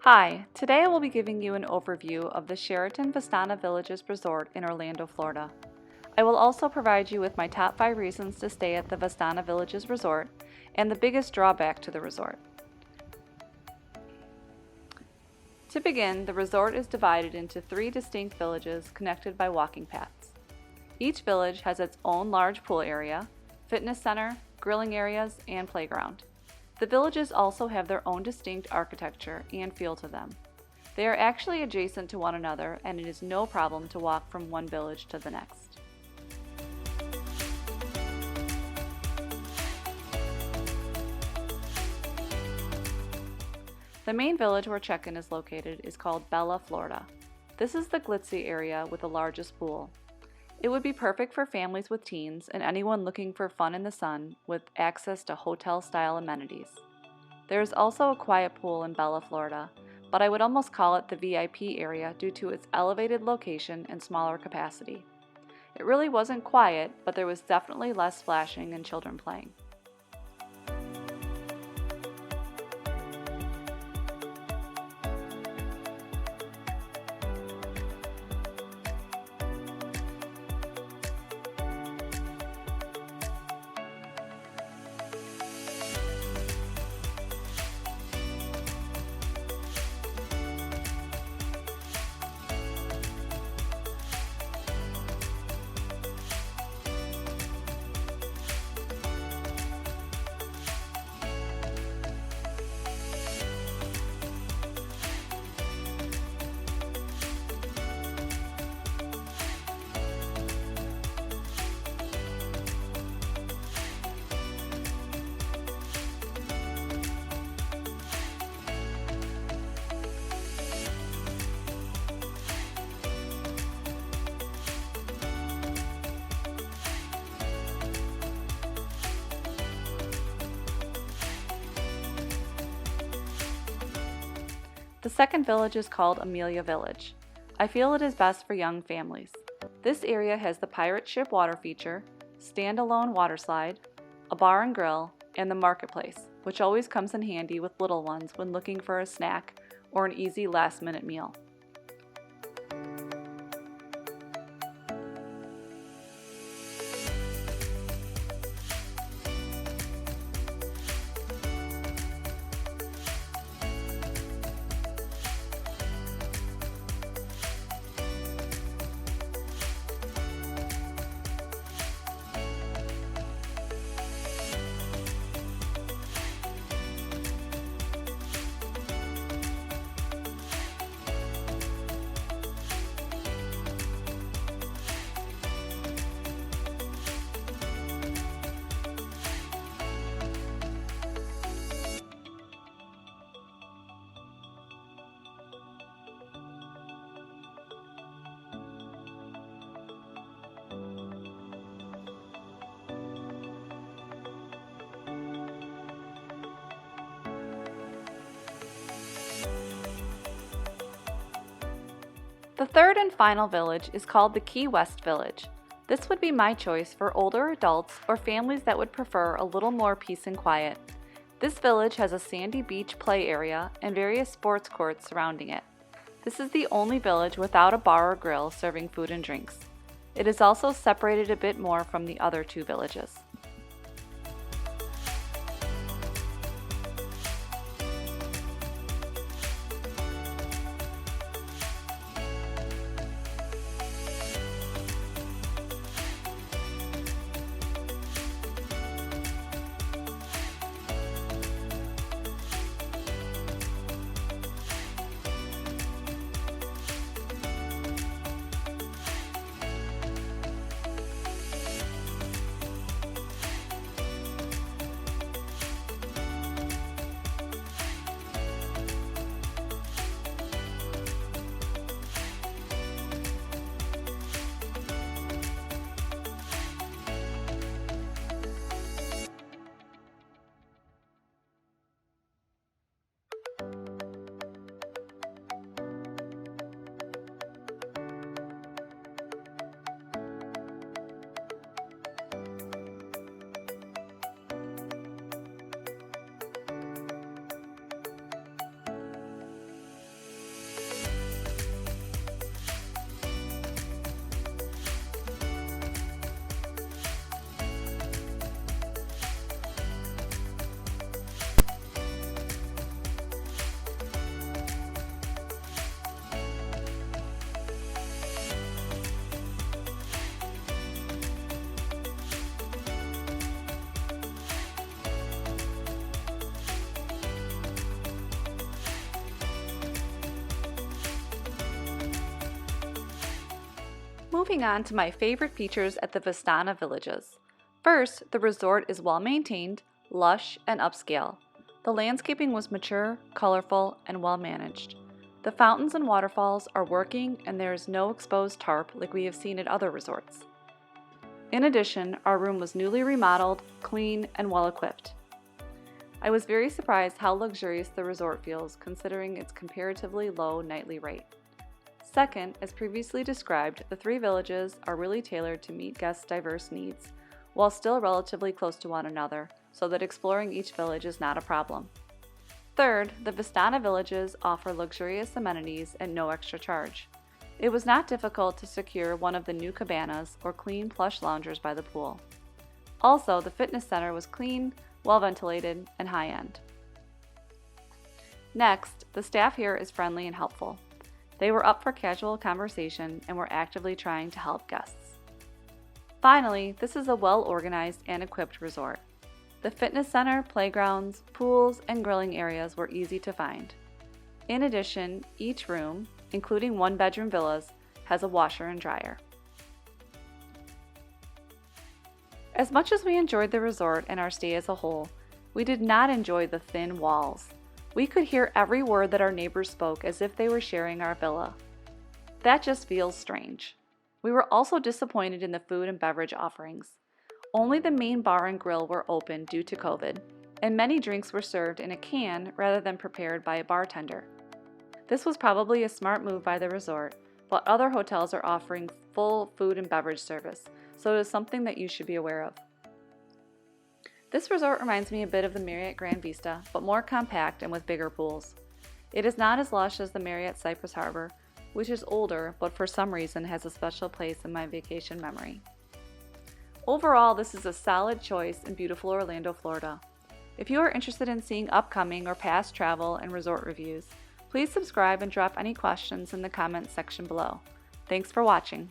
Hi, today I will be giving you an overview of the Sheraton Vistana Villages Resort in Orlando, Florida. I will also provide you with my top 5 reasons to stay at the Vistana Villages Resort and the biggest drawback to the resort. To begin, the resort is divided into 3 distinct villages connected by walking paths. Each village has its own large pool area, fitness center, grilling areas, and playground. The villages also have their own distinct architecture and feel to them. They are actually adjacent to one another, and it is no problem to walk from one village to the next. The main village where check-in is located is called Bella, Florida. This is the glitzy area with the largest pool. It would be perfect for families with teens and anyone looking for fun in the sun with access to hotel-style amenities. There is also a quiet pool in Bella, Florida, but I would almost call it the VIP area due to its elevated location and smaller capacity. It really wasn't quiet, but there was definitely less splashing and children playing. The second village is called Amelia Village. I feel it is best for young families. This area has the pirate ship water feature, standalone water slide, a bar and grill, and the marketplace, which always comes in handy with little ones when looking for a snack or an easy last-minute meal. The third and final village is called the Key West Village. This would be my choice for older adults or families that would prefer a little more peace and quiet. This village has a sandy beach play area and various sports courts surrounding it. This is the only village without a bar or grill serving food and drinks. It is also separated a bit more from the other 2 villages. Moving on to my favorite features at the Vistana Villages. First, the resort is well maintained, lush, and upscale. The landscaping was mature, colorful, and well managed. The fountains and waterfalls are working, and there is no exposed tarp like we have seen at other resorts. In addition, our room was newly remodeled, clean, and well equipped. I was very surprised how luxurious the resort feels considering its comparatively low nightly rate. Second, as previously described, the 3 villages are really tailored to meet guests' diverse needs, while still relatively close to one another, so that exploring each village is not a problem. Third, the Vistana Villages offer luxurious amenities at no extra charge. It was not difficult to secure one of the new cabanas or clean plush loungers by the pool. Also, the fitness center was clean, well ventilated, and high-end. Next, the staff here is friendly and helpful. They were up for casual conversation and were actively trying to help guests. Finally, this is a well-organized and equipped resort. The fitness center, playgrounds, pools, and grilling areas were easy to find. In addition, each room, including 1-bedroom villas, has a washer and dryer. As much as we enjoyed the resort and our stay as a whole, we did not enjoy the thin walls. We could hear every word that our neighbors spoke as if they were sharing our villa. That just feels strange. We were also disappointed in the food and beverage offerings. Only the main bar and grill were open due to COVID, and many drinks were served in a can rather than prepared by a bartender. This was probably a smart move by the resort, but other hotels are offering full food and beverage service, so it is something that you should be aware of. This resort reminds me a bit of the Marriott Grande Vista, but more compact and with bigger pools. It is not as lush as the Marriott Cypress Harbor, which is older but for some reason has a special place in my vacation memory. Overall, this is a solid choice in beautiful Orlando, Florida. If you are interested in seeing upcoming or past travel and resort reviews, please subscribe and drop any questions in the comments section below. Thanks for watching.